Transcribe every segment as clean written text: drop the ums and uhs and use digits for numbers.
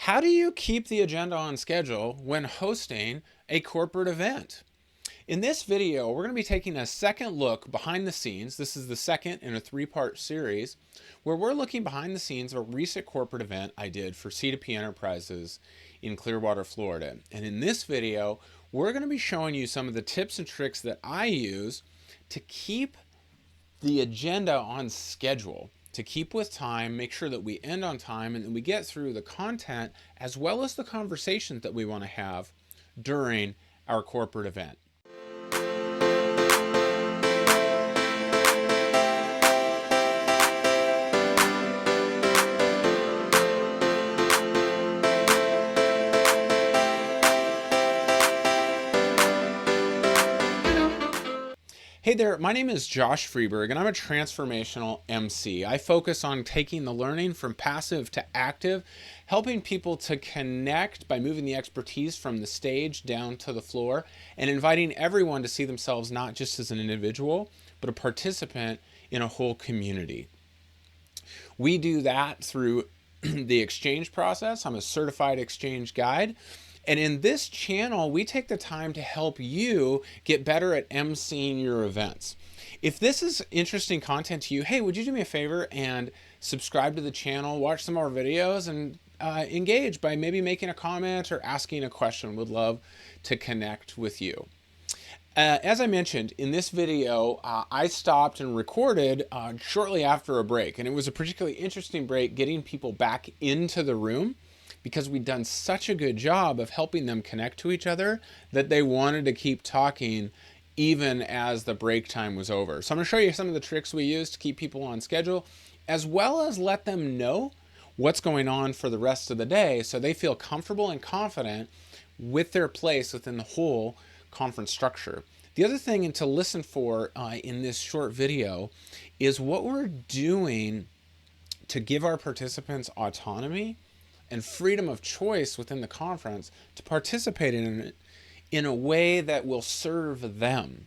How do you keep the agenda on schedule when hosting a corporate event? In this video, we're going to be taking a second look behind the scenes. This is the second in a three-part series where we're looking behind the scenes of a recent corporate event I did for C2P Enterprises in Clearwater, Florida. And in this video, we're going to be showing you some of the tips and tricks that I use to keep the agenda on schedule, to keep with time, make sure that we end on time, and that we get through the content as well as the conversations that we want to have during our corporate event. Hey there, my name is Josh Friberg and I'm a transformational MC. I focus on taking the learning from passive to active, helping people to connect by moving the expertise from the stage down to the floor and inviting everyone to see themselves not just as an individual, but a participant in a whole community. We do that through the exchange process. I'm a certified exchange guide. And in this channel, we take the time to help you get better at emceeing your events. If this is interesting content to you, hey, would you do me a favor and subscribe to the channel, watch some more videos, and engage by maybe making a comment or asking a question. Would love to connect with you. As I mentioned, in this video, I stopped and recorded shortly after a break. And it was a particularly interesting break getting people back into the room, because we'd done such a good job of helping them connect to each other that they wanted to keep talking even as the break time was over. So I'm going to show you some of the tricks we use to keep people on schedule, as well as let them know what's going on for the rest of the day so they feel comfortable and confident with their place within the whole conference structure. The other thing to listen for in this short video is what we're doing to give our participants autonomy and freedom of choice within the conference to participate in it in a way that will serve them.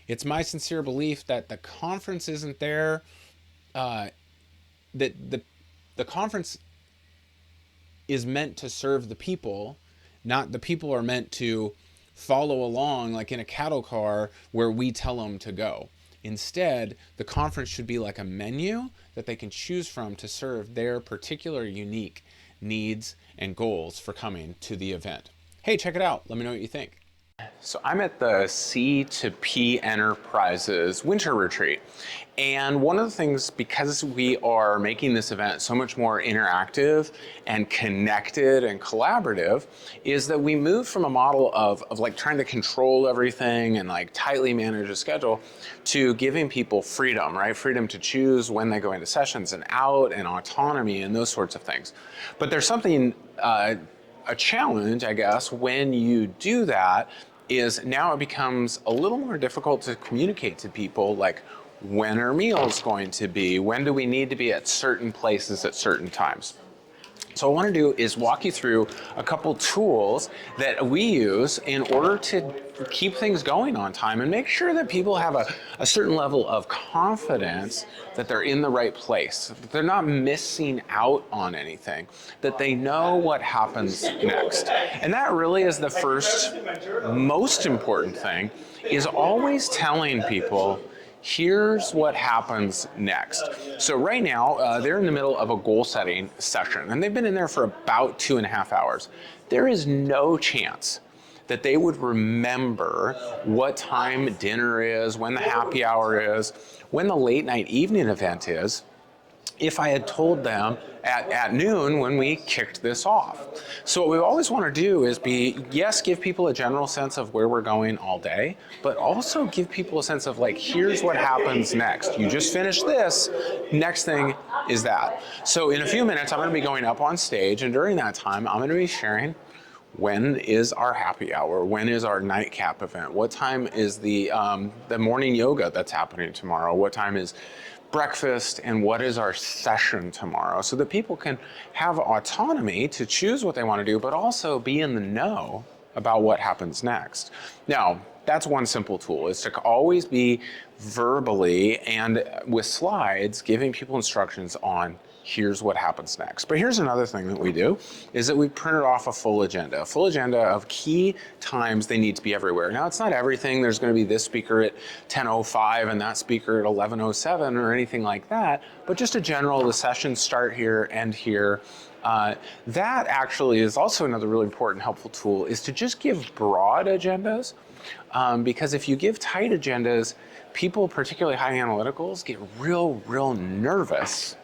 It's my sincere belief that the conference isn't there, that the conference is meant to serve the people, not the people are meant to follow along like in a cattle car where we tell them to go. Instead, the conference should be like a menu that they can choose from to serve their particular unique needs and goals for coming to the event. Hey, check it out. Let me know what you think. So I'm at the C2P Enterprises Winter Retreat. And one of the things, because we are making this event so much more interactive and connected and collaborative, is that we moved from a model of like trying to control everything and like tightly manage a schedule to giving people freedom, right? Freedom to choose when they go into sessions and out, and autonomy and those sorts of things. But there's something, a challenge, I guess, when you do that, is now it becomes a little more difficult to communicate to people, like, when are meals going to be? When do we need to be at certain places at certain times? So what I want to do is walk you through a couple tools that we use in order to keep things going on time and make sure that people have a certain level of confidence that they're in the right place, that they're not missing out on anything, that they know what happens next. And that really is the first, most important thing, is always telling people, here's what happens next. So right now, they're in the middle of a goal setting session, and they've been in there for about 2.5 hours. There is no chance that they would remember what time dinner is, when the happy hour is, when the late night evening event is, if I had told them at noon when we kicked this off. So what we always want to do is yes, give people a general sense of where we're going all day, but also give people a sense of like, here's what happens next. You just finished this, next thing is that. So in a few minutes, I'm going to be going up on stage, and during that time, I'm going to be sharing when is our happy hour, when is our nightcap event, what time is the morning yoga that's happening tomorrow, what time is breakfast, and what is our session tomorrow, so that people can have autonomy to choose what they want to do, but also be in the know about what happens next. Now, that's one simple tool, is to always be verbally and with slides giving people instructions on here's what happens next. But here's another thing that we do, is that we printed off a full agenda of key times they need to be everywhere. Now, it's not everything. There's going to be this speaker at 10:05 and that speaker at 11:07 or anything like that, but just a general, the sessions start here, end here. That actually is also another really important, helpful tool, is to just give broad agendas, because if you give tight agendas, people, particularly high analyticals, get real nervous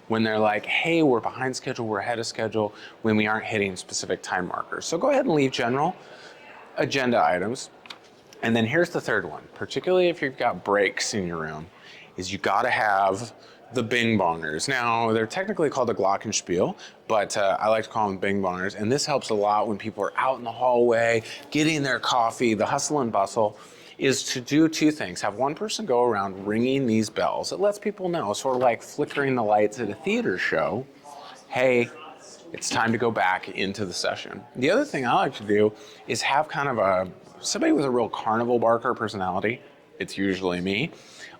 when they're like, hey, we're behind schedule, we're ahead of schedule, when we aren't hitting specific time markers. So go ahead and leave general agenda items. And then here's the third one, particularly if you've got breaks in your room, is you gotta have the Bing Bongers. Now, they're technically called the Glockenspiel, but I like to call them Bing Bongers, and this helps a lot when people are out in the hallway, getting their coffee, the hustle and bustle, is to do two things. Have one person go around ringing these bells. It lets people know, sort of like flickering the lights at a theater show, hey, it's time to go back into the session. The other thing I like to do is have kind of somebody with a real Carnival Barker personality, it's usually me,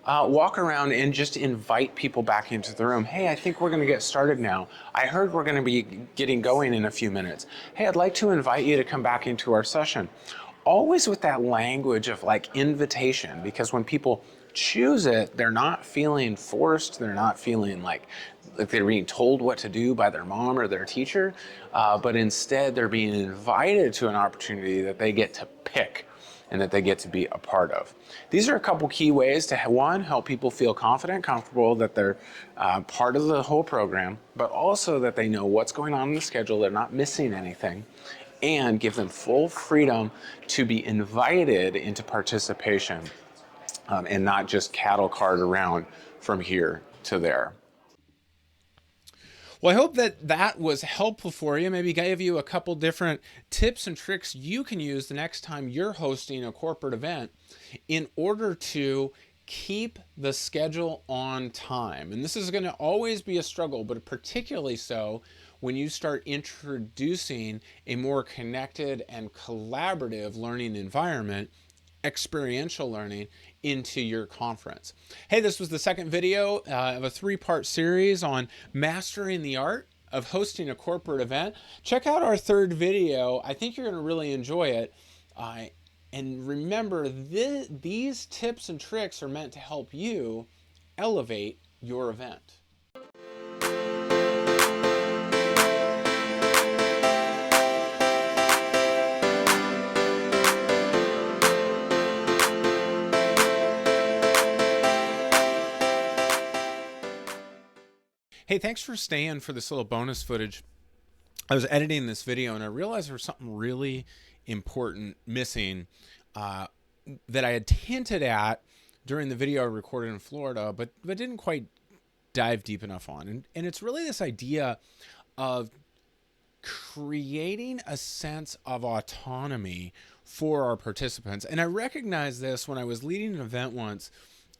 walk around and just invite people back into the room. Hey, I think we're gonna get started now. I heard we're gonna be getting going in a few minutes. Hey, I'd like to invite you to come back into our session. Always with that language of like invitation, because when people choose it, they're not feeling forced, they're not feeling like they're being told what to do by their mom or their teacher, but instead they're being invited to an opportunity that they get to pick and that they get to be a part of. These are a couple key ways to, one, help people feel confident, comfortable that they're part of the whole program, but also that they know what's going on in the schedule, they're not missing anything, and give them full freedom to be invited into participation, and not just cattle cart around from here to there. Well, I hope that that was helpful for you. Maybe gave you a couple different tips and tricks you can use the next time you're hosting a corporate event in order to keep the schedule on time. And this is going to always be a struggle, but particularly so when you start introducing a more connected and collaborative learning environment, experiential learning, into your conference. Hey, this was the second video of a 3-part series on mastering the art of hosting a corporate event. Check out our third video. I think you're going to really enjoy it. And remember, these tips and tricks are meant to help you elevate your event. Hey, thanks for staying for this little bonus footage. I was editing this video and I realized there was something really important missing that I had hinted at during the video I recorded in Florida, but didn't quite dive deep enough on. And it's really this idea of creating a sense of autonomy for our participants. And I recognized this when I was leading an event once,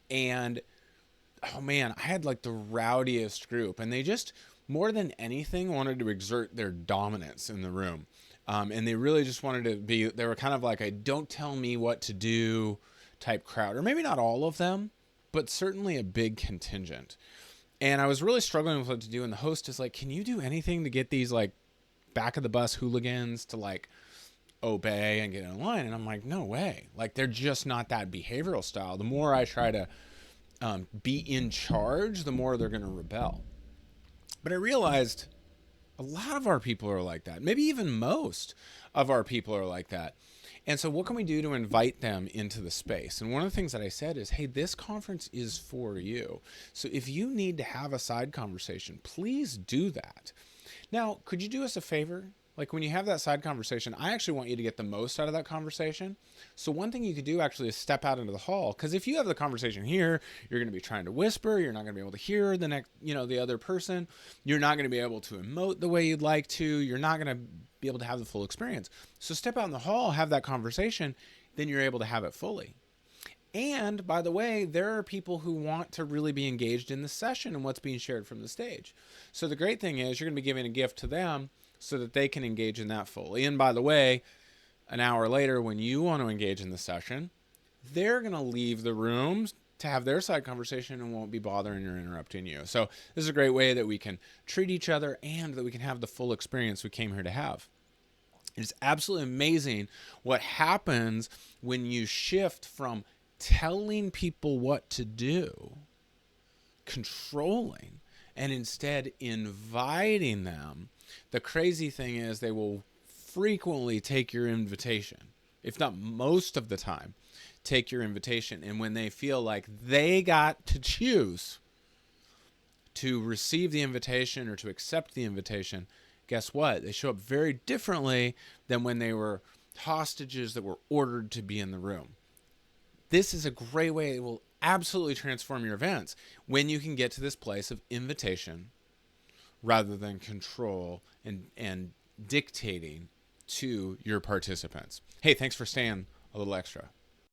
and oh man, I had like the rowdiest group, and they just, more than anything, wanted to exert their dominance in the room. And they really just wanted to be, they were kind of like a don't tell me what to do type crowd, or maybe not all of them, but certainly a big contingent. And I was really struggling with what to do. And the host is like, can you do anything to get these like back of the bus hooligans to like obey and get in line? And I'm like, no way. Like, they're just not that behavioral style. The more I try to be in charge, the more they're going to rebel. But I realized a lot of our people are like that. Maybe even most of our people are like that. And so what can we do to invite them into the space? And one of the things that I said is, hey, this conference is for you. So if you need to have a side conversation, please do that. Now, could you do us a favor? Like, when you have that side conversation, I actually want you to get the most out of that conversation. So one thing you could do actually is step out into the hall. Because if you have the conversation here, you're going to be trying to whisper. You're not going to be able to hear the next, the other person. You're not going to be able to emote the way you'd like to. You're not going to be able to have the full experience. So step out in the hall, have that conversation, then you're able to have it fully. And by the way, there are people who want to really be engaged in the session and what's being shared from the stage. So the great thing is you're going to be giving a gift to them so that they can engage in that fully. And by the way, an hour later, when you want to engage in the session, they're going to leave the room to have their side conversation and won't be bothering or interrupting you. So this is a great way that we can treat each other and that we can have the full experience we came here to have. It's absolutely amazing what happens when you shift from telling people what to do, controlling, and instead inviting them. The crazy thing is they will frequently take your invitation, if not most of the time, take your invitation. And when they feel like they got to choose to receive the invitation or to accept the invitation, guess what? They show up very differently than when they were hostages that were ordered to be in the room. This is a great way. It will absolutely transform your events when you can get to this place of invitation rather than control and dictating to your participants. Hey, thanks for staying a little extra.